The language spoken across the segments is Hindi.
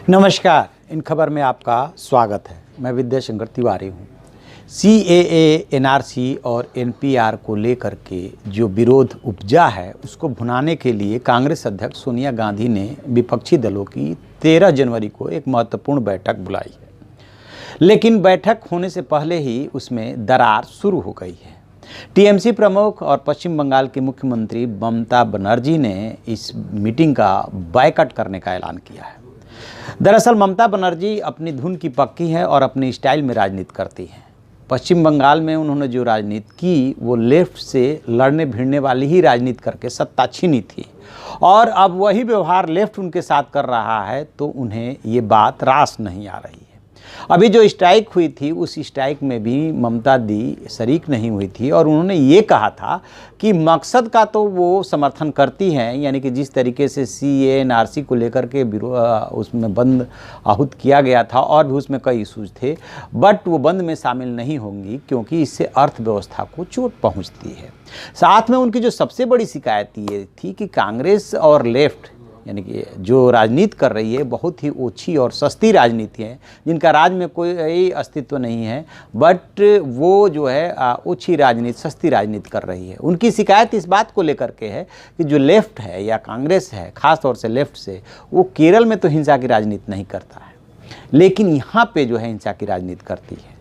नमस्कार। इन खबर में आपका स्वागत है। मैं विद्याशंकर तिवारी हूँ। CAA, NRC और NPR को लेकर के जो विरोध उपजा है उसको भुनाने के लिए कांग्रेस अध्यक्ष सोनिया गांधी ने विपक्षी दलों की 13 जनवरी को एक महत्वपूर्ण बैठक बुलाई है। लेकिन बैठक होने से पहले ही उसमें दरार शुरू हो गई है। TMC प्रमुख और पश्चिम बंगाल की मुख्यमंत्री ममता बनर्जी ने इस मीटिंग का बायकॉट करने का ऐलान किया है। दरअसल ममता बनर्जी अपनी धुन की पक्की है और अपनी स्टाइल में राजनीति करती हैं। पश्चिम बंगाल में उन्होंने जो राजनीति की वो लेफ्ट से लड़ने भिड़ने वाली ही राजनीति करके सत्ता छीनी थी और अब वही व्यवहार लेफ्ट उनके साथ कर रहा है, तो उन्हें ये बात रास नहीं आ रही है। अभी जो स्ट्राइक हुई थी उस स्ट्राइक में भी ममता दी शरीक नहीं हुई थी और उन्होंने ये कहा था कि मकसद का तो वो समर्थन करती हैं, यानी कि जिस तरीके से CAA NRC को लेकर के उसमें बंद आहूत किया गया था और भी उसमें कई इशूज थे, बट वो बंद में शामिल नहीं होंगी क्योंकि इससे अर्थव्यवस्था को चोट पहुंचती है। साथ में उनकी जो सबसे बड़ी शिकायत ये थी कि कांग्रेस और लेफ्ट यानी कि जो राजनीति कर रही है बहुत ही ओछी और सस्ती राजनीति है, जिनका राज्य में कोई अस्तित्व नहीं है, बट वो जो है ओछी राजनीति, सस्ती राजनीति कर रही है। उनकी शिकायत इस बात को लेकर के है कि जो लेफ्ट है या कांग्रेस है, ख़ास तौर से लेफ्ट से, वो केरल में तो हिंसा की राजनीति नहीं करता है, लेकिन यहाँ पे जो है हिंसा की राजनीति करती है।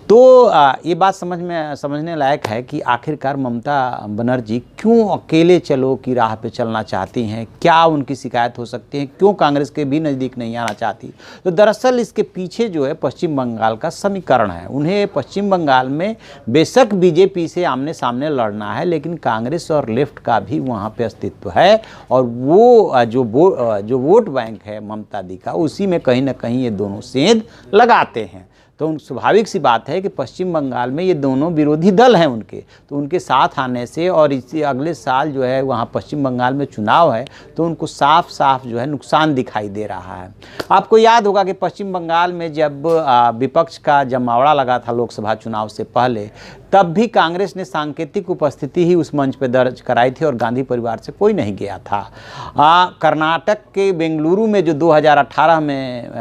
तो ये बात समझने लायक है कि आखिरकार ममता बनर्जी क्यों अकेले चलो की राह पे चलना चाहती हैं, क्या उनकी शिकायत हो सकती है, क्यों कांग्रेस के भी नज़दीक नहीं आना चाहती। तो दरअसल इसके पीछे जो है पश्चिम बंगाल का समीकरण है। उन्हें पश्चिम बंगाल में बेशक BJP से आमने सामने लड़ना है, लेकिन कांग्रेस और लेफ्ट का भी वहाँ पे अस्तित्व है और वो जो वोट बैंक है ममता दी का, उसी में कहीं ना कहीं ये दोनों सेंध लगाते हैं। तो स्वाभाविक सी बात है कि पश्चिम बंगाल में ये दोनों विरोधी दल हैं उनके, तो उनके साथ आने से और इसी अगले साल जो है वहाँ पश्चिम बंगाल में चुनाव है, तो उनको साफ साफ जो है नुकसान दिखाई दे रहा है। आपको याद होगा कि पश्चिम बंगाल में जब विपक्ष का जमावड़ा लगा था लोकसभा चुनाव से पहले, तब भी कांग्रेस ने सांकेतिक उपस्थिति ही उस मंच पर दर्ज कराई थी और गांधी परिवार से कोई नहीं गया था। कर्नाटक के बेंगलुरु में जो 2018 में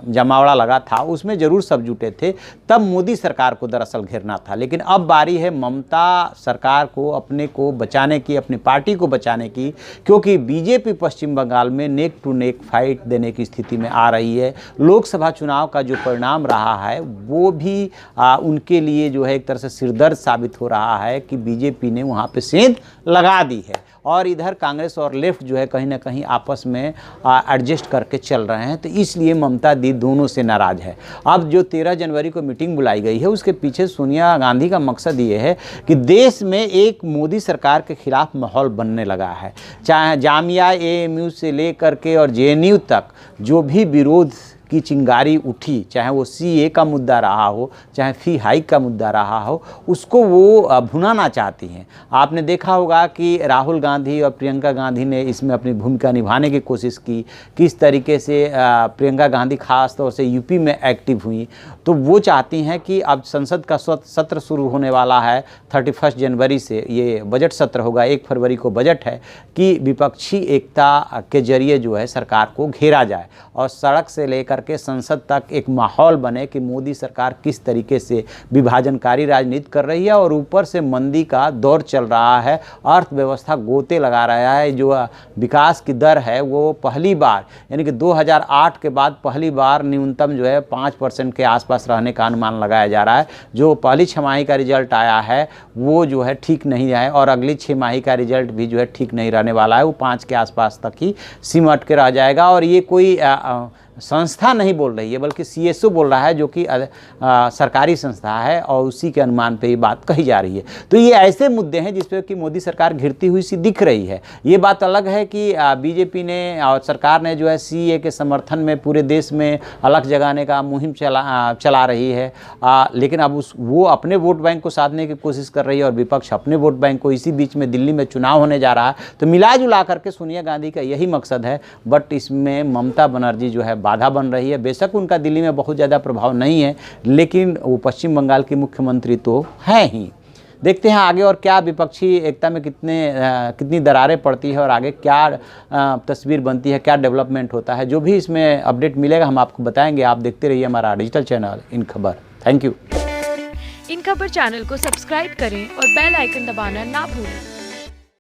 जमावड़ा लगा था उसमें जरूर सब जुटे थे, तब मोदी सरकार को दरअसल घेरना था। लेकिन अब बारी है ममता सरकार को अपने को बचाने की, अपनी पार्टी को बचाने की, क्योंकि BJP पश्चिम बंगाल में नेक टू नेक फाइट देने की स्थिति में आ रही है। लोकसभा चुनाव का जो परिणाम रहा है वो भी उनके लिए जो है एक तरह से सिरदर्द साबित हो रहा है कि BJP ने वहाँ पे सेंध लगा दी है और इधर कांग्रेस और लेफ्ट जो है कहीं ना कहीं आपस में एडजस्ट करके चल रहे हैं। तो इसलिए ममता दी दोनों से नाराज़ है। अब जो 13 जनवरी को मीटिंग बुलाई गई है उसके पीछे सोनिया गांधी का मकसद ये है कि देश में एक मोदी सरकार के खिलाफ माहौल बनने लगा है। चाहे जामिया AMU से लेकर के और JNU तक जो भी विरोध की चिंगारी उठी, चाहे वो CA का मुद्दा रहा हो, चाहे फी हाइक का मुद्दा रहा हो, उसको वो भुनाना चाहती हैं। आपने देखा होगा कि राहुल गांधी और प्रियंका गांधी ने इसमें अपनी भूमिका निभाने की कोशिश की, किस तरीके से प्रियंका गांधी खास तौर से UP में एक्टिव हुई। तो वो चाहती हैं कि अब संसद का सत्र शुरू होने वाला है 31 जनवरी से, ये बजट सत्र होगा, 1 फरवरी को बजट है, कि विपक्षी एकता के जरिए जो है सरकार को घेरा जाए और सड़क से लेकर के संसद तक एक माहौल बने कि मोदी सरकार किस तरीके से विभाजनकारी राजनीति कर रही है और ऊपर से मंदी का दौर चल रहा है, अर्थव्यवस्था गोते लगा रहा है। जो विकास की दर है वो पहली बार यानी कि 2008 के बाद पहली बार न्यूनतम जो है 5% के आसपास रहने का अनुमान लगाया जा रहा है। जो पहली छमाही का रिजल्ट आया है वो जो है ठीक नहीं है और अगली छमाही का रिजल्ट भी जो है ठीक नहीं रहने वाला है, वो 5 के आसपास तक ही सिमट के रह जाएगा। और ये कोई संस्था नहीं बोल रही है बल्कि CSO बोल रहा है, जो कि सरकारी संस्था है और उसी के अनुमान पे ये बात कही जा रही है। तो ये ऐसे मुद्दे हैं जिस पे कि मोदी सरकार घिरती हुई सी दिख रही है। ये बात अलग है कि BJP ने और सरकार ने जो है CA के समर्थन में पूरे देश में अलग जगाने का मुहिम चला रही है, लेकिन अब वो अपने वोट बैंक को साधने की कोशिश कर रही है और विपक्ष अपने वोट बैंक को। इसी बीच में दिल्ली में चुनाव होने जा रहा है, तो मिला जुला करके सोनिया गांधी का यही मकसद है, बट इसमें ममता बनर्जी जो है बाधा बन रही है। बेशक उनका दिल्ली में बहुत ज़्यादा प्रभाव नहीं है, लेकिन वो पश्चिम बंगाल की मुख्यमंत्री तो हैं ही। देखते हैं आगे और क्या विपक्षी एकता में कितनी दरारें पड़ती है और आगे क्या तस्वीर बनती है, क्या डेवलपमेंट होता है। जो भी इसमें अपडेट मिलेगा हम आपको बताएंगे। आप देखते रहिए हमारा डिजिटल चैनल इन खबर। Thank you. इन खबर चैनल को सब्सक्राइब करें और बेल आइकन दबाना ना भूलें।